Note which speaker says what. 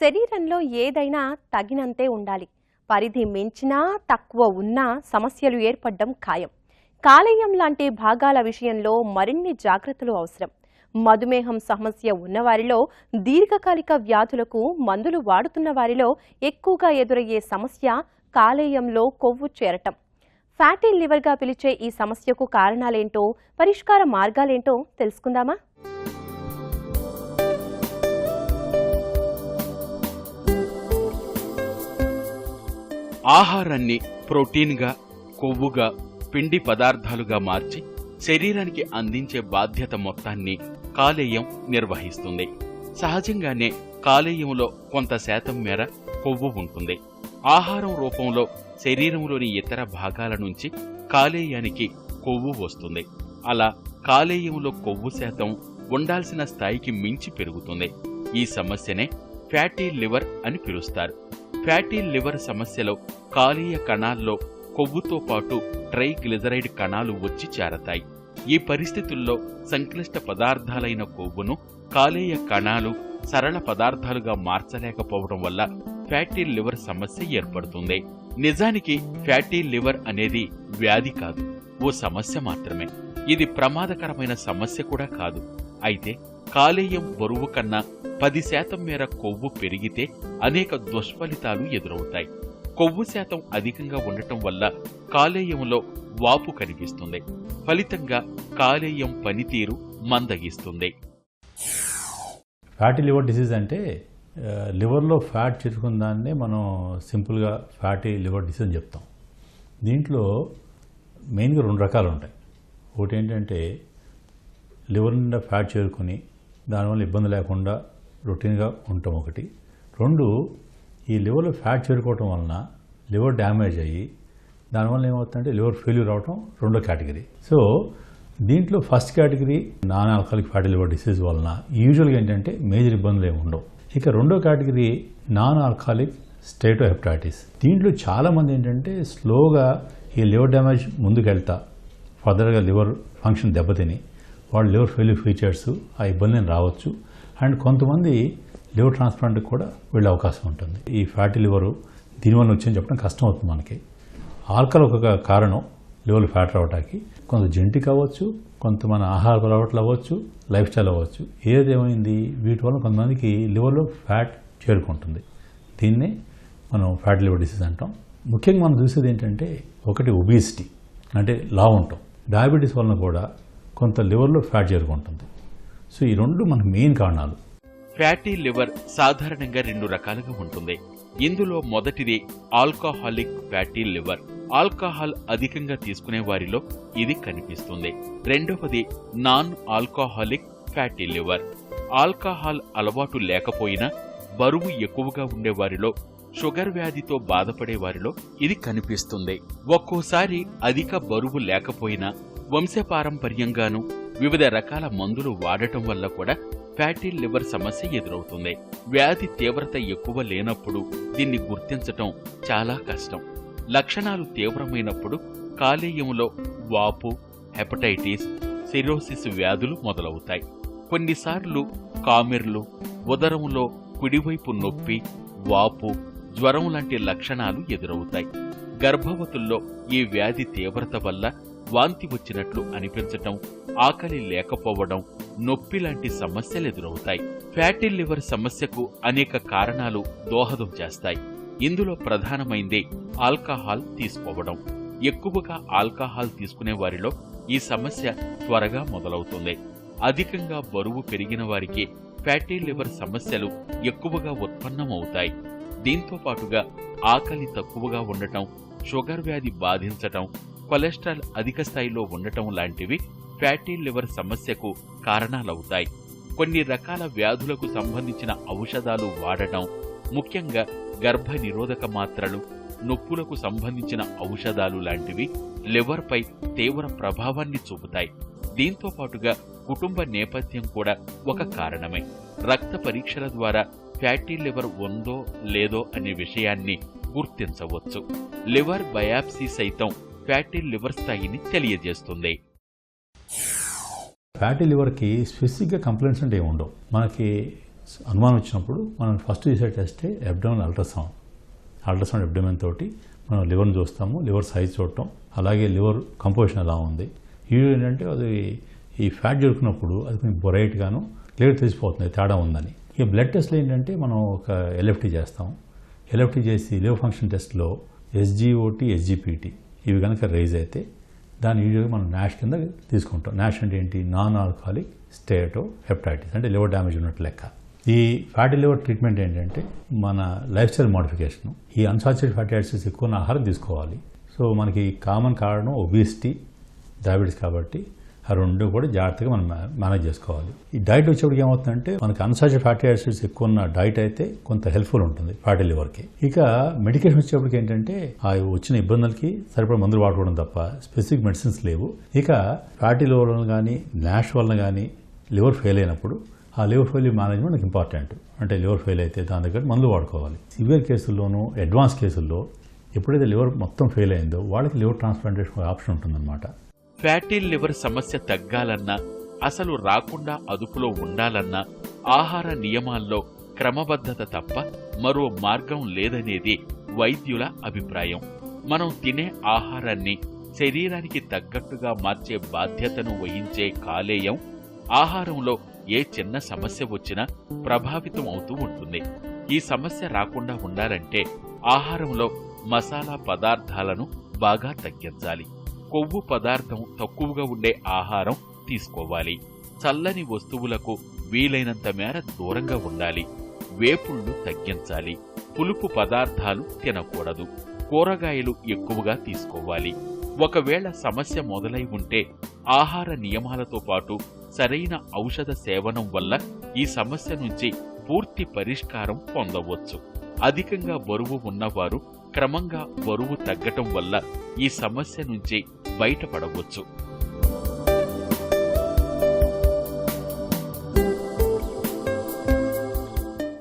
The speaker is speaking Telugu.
Speaker 1: శరీరంలో ఏదైనా తగినంతే ఉండాలి. పరిధి మించినా తక్కువ ఉన్నా సమస్యలు ఏర్పడడం ఖాయం. కాలేయం లాంటి భాగాల విషయంలో మరిన్ని జాగ్రత్తలు అవసరం. మధుమేహం సమస్య ఉన్నవారిలో, దీర్ఘకాలిక వ్యాధులకు మందులు వాడుతున్న వారిలో ఎక్కువగా ఎదురయ్యే సమస్య కాలేయంలో కొవ్వు చేరటం. ఫ్యాటీ లివర్గా పిలిచే ఈ సమస్యకు కారణాలేంటో, పరిష్కార మార్గాలేంటో తెలుసుకుందామా?
Speaker 2: ఆహారాన్ని ప్రోటీన్గా, కొవ్వుగా, పిండి పదార్థాలుగా మార్చి శరీరానికి అందించే బాధ్యత మొత్తాన్ని కాలేయం నిర్వహిస్తుంది. సహజంగానే కాలేయంలో కొంత శాతం మేర కొవ్వు ఉంటుంది. ఆహారం రూపంలో శరీరంలోని ఇతర భాగాల నుంచి కాలేయానికి కొవ్వు వస్తుంది. అలా కాలేయంలో కొవ్వు శాతం ఉండాల్సిన స్థాయికి మించి పెరుగుతుంది. ఈ సమస్యనే ఫ్యాటీ లివర్ అని పిలుస్తారు. ఫ్యాటీ లివర్ సమస్యలో కాలేయ కణాల్లో కొవ్వుతో పాటు ట్రైగ్లిజరైడ్ కణాలు వచ్చి చేరతాయి. ఈ పరిస్థితుల్లో సంక్లిష్ట పదార్థాలైన కొవ్వును కాలేయ కణాలు సరళ పదార్థాలుగా మార్చలేకపోవడం వల్ల ఫ్యాటీ లివర్ సమస్య ఏర్పడుతుంది. నిజానికి ఫ్యాటీ లివర్ అనేది వ్యాధి కాదు, ఓ సమస్య మాత్రమే. ఇది ప్రమాదకరమైన సమస్య కూడా కాదు. అయితే కాలేయం బరువు కన్నా 10% మేర కొవ్వు పెరిగితే అనేక దుష్ఫలితాలు ఎదురవుతాయి. కొవ్వు శాతం అధికంగా ఉండటం వల్ల కాలేయంలో వాపు కనిపిస్తుంది. ఫలితంగా కాలేయం పనితీరు మందగిస్తుంది.
Speaker 3: ఫ్యాటీ లివర్ డిసీజ్ అంటే లివర్లో ఫ్యాట్ చేరుకున్న దాన్నే మనం సింపుల్గా ఫ్యాటీ లివర్ డిసీజ్ అని చెప్తాం. దీంట్లో మెయిన్గా 2 రకాలు ఉంటాయి. ఒకటి ఏంటంటే లివర్ నిండా ఫ్యాట్ చేరుకుని దానివల్ల ఇబ్బంది లేకుండా రొటీన్గా ఉండటం ఒకటి. 2, ఈ లివర్లో ఫ్యాట్ చేరుకోవటం వలన లివర్ డ్యామేజ్ అయ్యి దానివల్ల ఏమవుతుందంటే లివర్ ఫెయిల్యూర్ అవటం 2వ కేటగిరీ. సో దీంట్లో first category non alcoholic fatty liver disease వలన యూజువల్గా ఏంటంటే మేజర్ ఇబ్బందులు ఏమి ఉండవు. ఇక 2వ కేటగిరీ నాన్ ఆల్కహాలిక్ స్టేటోహెపటైటిస్. దీంట్లో చాలామంది ఏంటంటే స్లోగా ఈ లివర్ డ్యామేజ్ ముందుకెళ్తా ఫర్దర్గా లివర్ ఫంక్షన్ దెబ్బతిని వాళ్ళు లివర్ ఫెయిల్యూర్ ఫీచర్స్ ఆ ఇబ్బందిని రావచ్చు. అండ్ కొంతమంది లివర్ ట్రాన్స్ప్లాంట్కి కూడా వెళ్ళే అవకాశం ఉంటుంది. ఈ ఫ్యాటీ లివరు దీనివల్ల వచ్చని చెప్పడం కష్టం అవుతుంది మనకి. ఆల్కహాల్ ఒక కారణం లివర్లో ఫ్యాట్ రావడానికి. కొంత జెనెటిక్ అవ్వచ్చు, కొంత మన ఆహార అలవాట్లు అవ్వచ్చు, లైఫ్ స్టైల్ అవ్వచ్చు. ఏదేమైంది వీటి వల్ల కొంతమందికి లివర్లో ఫ్యాట్ చేరుకుంటుంది. దీన్నే మనం ఫ్యాటీ లివర్ డిసీజ్ అంటాం. ముఖ్యంగా మనం చూసేది ఏంటంటే ఒకటి ఒబిసిటీ అంటే లావు ఉంటాం. డయాబెటీస్ వలన కూడా కొంత లివర్లో ఫ్యాట్ చేరుకుంటుంది. సో ఈ 2 మనకు మెయిన్ కారణాలు.
Speaker 2: ఫ్యాటీ లివర్ సాధారణంగా 2 రకాలుగా ఉంటుంది. ఇందులో మొదటిది ఆల్కహాలిక్ ఫ్యాటీ లివర్. ఆల్కహాల్ అధికంగా తీసుకునే వారిలో ఇది కనిపిస్తుంది. రెండవది non alcoholic fatty liver. Alcohol అలవాటు లేకపోయినా బరువు ఎక్కువగా ఉండేవారిలో, షుగర్ వ్యాధితో బాధపడే వారిలో ఇది కనిపిస్తుంది. ఒక్కోసారి అధిక బరువు లేకపోయినా వంశపారంపర్యంగానూ వివిధ రకాల మందులు వాడటం వల్ల కూడా ఫ్యాటీ లివర్ సమస్య ఎదురవుతుంది. వ్యాధి తీవ్రత ఎక్కువ లేనప్పుడు దీన్ని గుర్తించటం చాలా కష్టం. లక్షణాలు తీవ్రమైనప్పుడు కాలేయంలో వాపు, హెపటైటిస్, సిరోసిస్ వ్యాధులు మొదలవుతాయి. కొన్నిసార్లు కామెర్లు, ఉదరంలో కుడివైపు నొప్పి, వాపు, జ్వరం లాంటి లక్షణాలు ఎదురవుతాయి. గర్భవతుల్లో ఈ వ్యాధి తీవ్రత వల్ల వాంతి వచ్చినట్లు అనిపించటం, ఆకలి లేకపోవడం, నొప్పి లాంటి సమస్యలు ఎదురవుతాయి. ఫ్యాటీ లివర్ సమస్యకు అనేక కారణాలు దోహదం చేస్తాయి. ఇందులో ప్రధానమైంది ఆల్కహాల్ తీసుకోవడం. ఎక్కువగా ఆల్కహాల్ తీసుకునే వారిలో ఈ సమస్య త్వరగా మొదలవుతుంది. అధికంగా బరువు పెరిగిన వారికి ఫ్యాటీ లివర్ సమస్యలు ఎక్కువగా ఉత్పన్నమవుతాయి. దీంతో పాటుగా ఆకలి తక్కువగా ఉండటం, షుగర్ వ్యాధి బాధించటం, కొలెస్ట్రాల్ అధిక స్థాయిలో ఉండటం లాంటివి ఫ్యాటీ లివర్ సమస్యకు కారణాలవుతాయి. కొన్ని రకాల వ్యాధులకు సంబంధించిన ఔషధాలు వాడటం, ముఖ్యంగా గర్భ నిరోధక మాత్రలు, నొప్పులకు సంబంధించిన ఔషధాలు లాంటివి లివర్పై తీవ్ర ప్రభావాన్ని చూపుతాయి. దీంతో పాటుగా కుటుంబ నేపథ్యం కూడా ఒక కారణమే. రక్త పరీక్షల ద్వారా ఫ్యాటీ లివర్ ఉందో లేదో అనే విషయాన్ని గుర్తించవచ్చు. లివర్ బయాప్సీ సైతం ఫ్యాటీ లివర్ స్థాయిని తెలియజేస్తుంది.
Speaker 3: ఫ్యాటీ లివర్కి స్పెసిఫిక్గా కంప్లైంట్స్ అంటే ఏమి ఉండవు. మనకి అనుమానం వచ్చినప్పుడు మనం ఫస్ట్ చేసే టెస్టే అబ్డోమినల్ అల్ట్రాసౌండ్ అబ్డోమెన్ తోటి మనం లివర్ని చూస్తాము, లివర్ సైజ్ చూడటం, అలాగే లివర్ కంపోజిషన్ ఎలా ఉంది. ఇవి ఏంటంటే అది ఈ ఫ్యాట్ జరుగుతున్నప్పుడు అది కొంచెం బొరైట్గాను క్లియర్ తెలిసిపోతుంది తేడా ఉందని. ఇక బ్లడ్ టెస్ట్లో ఏంటంటే మనం ఒక ఎల్ఎఫ్టీ చేస్తాం. ఎల్ఎఫ్టీ చేసి లివర్ ఫంక్షన్ టెస్ట్లో SGOT, SGPT ఇవి కనుక రైజ్ అయితే దాన్ని యూజువల్గా మనం నాష్ కింద తీసుకుంటాం. నాష్ అంటే ఏంటి? నాన్ ఆల్కహాలిక్ స్టేటో హెపటైటిస్, అంటే లివర్ డ్యామేజ్ ఉన్నట్టు లెక్క. ఈ ఫ్యాటీ లివర్ ట్రీట్మెంట్ ఏంటంటే మన లైఫ్ స్టైల్ మోడిఫికేషన్. ఈ అన్సాచురేటెడ్ ఫ్యాటీ యాసిడ్స్ ఎక్కువ ఆహారం తీసుకోవాలి. సో మనకి కామన్ కారణం ఒబిసిటీ, డయాబెటీస్ కాబట్టి ఆ రెండు కూడా జాగ్రత్తగా మనం మేనేజ్ చేసుకోవాలి. ఈ డైట్ వచ్చేప్పటికి ఏమవుతుందంటే మనకి అన్సాచురేటెడ్ ఫ్యాటీ యాసిడ్స్ ఎక్కువ ఉన్న డైట్ అయితే కొంత హెల్ప్ఫుల్ ఉంటుంది ఫ్యాటీ లివర్కి. ఇక మెడికేషన్ వచ్చేప్పటికి ఏంటంటే ఆ వచ్చిన ఇబ్బందులకి సరిపడా మందులు వాడుకోవడం తప్ప స్పెసిఫిక్ మెడిసిన్స్ లేవు. ఇక ఫ్యాటీ లివర్ వలన కానీ నాష్ వలన కానీ లివర్ ఫెయిల్ అయినప్పుడు ఆ లివర్ ఫెయిల్యూర్ మేనేజ్మెంట్ మనకి ఇంపార్టెంట్. అంటే లివర్ ఫెయిల్ అయితే దాని దగ్గర మందులు వాడుకోవాలి. సివియర్ కేసుల్లోనూ అడ్వాన్స్ కేసుల్లో ఎప్పుడైతే లివర్ మొత్తం ఫెయిల్ అయిందో వాళ్ళకి లివర్ ట్రాన్స్ప్లాంటేషన్ ఆప్షన్ ఉంటుందన్నమాట.
Speaker 2: ఫ్యాటీ లివర్ సమస్య తగ్గాలన్నా, అసలు రాకుండా అదుపులో ఉండాలన్నా ఆహార నియమాల్లో క్రమబద్ధత తప్ప మరో మార్గం లేదనేది వైద్యుల అభిప్రాయం. మనం తినే ఆహారాన్ని శరీరానికి తగ్గట్టుగా మార్చే బాధ్యతను వహించే కాలేయం ఆహారంలో ఏ చిన్న సమస్య వచ్చినా ప్రభావితం అవుతూ ఉంటుంది. ఈ సమస్య రాకుండా ఉండాలంటే ఆహారంలో మసాలా పదార్థాలను బాగా తగ్గించాలి. కొవ్వు పదార్థం తక్కువగా ఉండే ఆహారం తీసుకోవాలి. చల్లని వస్తువులకు వీలైనంత మేర దూరంగా ఉండాలి. వేపుళ్లు తగ్గించాలి. పులుపు పదార్థాలు తినకూడదు. కూరగాయలు ఎక్కువగా తీసుకోవాలి. ఒకవేళ సమస్య మొదలై ఉంటే ఆహార నియమాలతో పాటు సరైన ఔషధ సేవనం వల్ల ఈ సమస్య నుంచి పూర్తి పరిష్కారం పొందవచ్చు. అధికంగా బరువు ఉన్నవారు క్రమంగా బరువు తగ్గటం వల్ల ఈ సమస్య నుంచి బయటపడవచ్చు.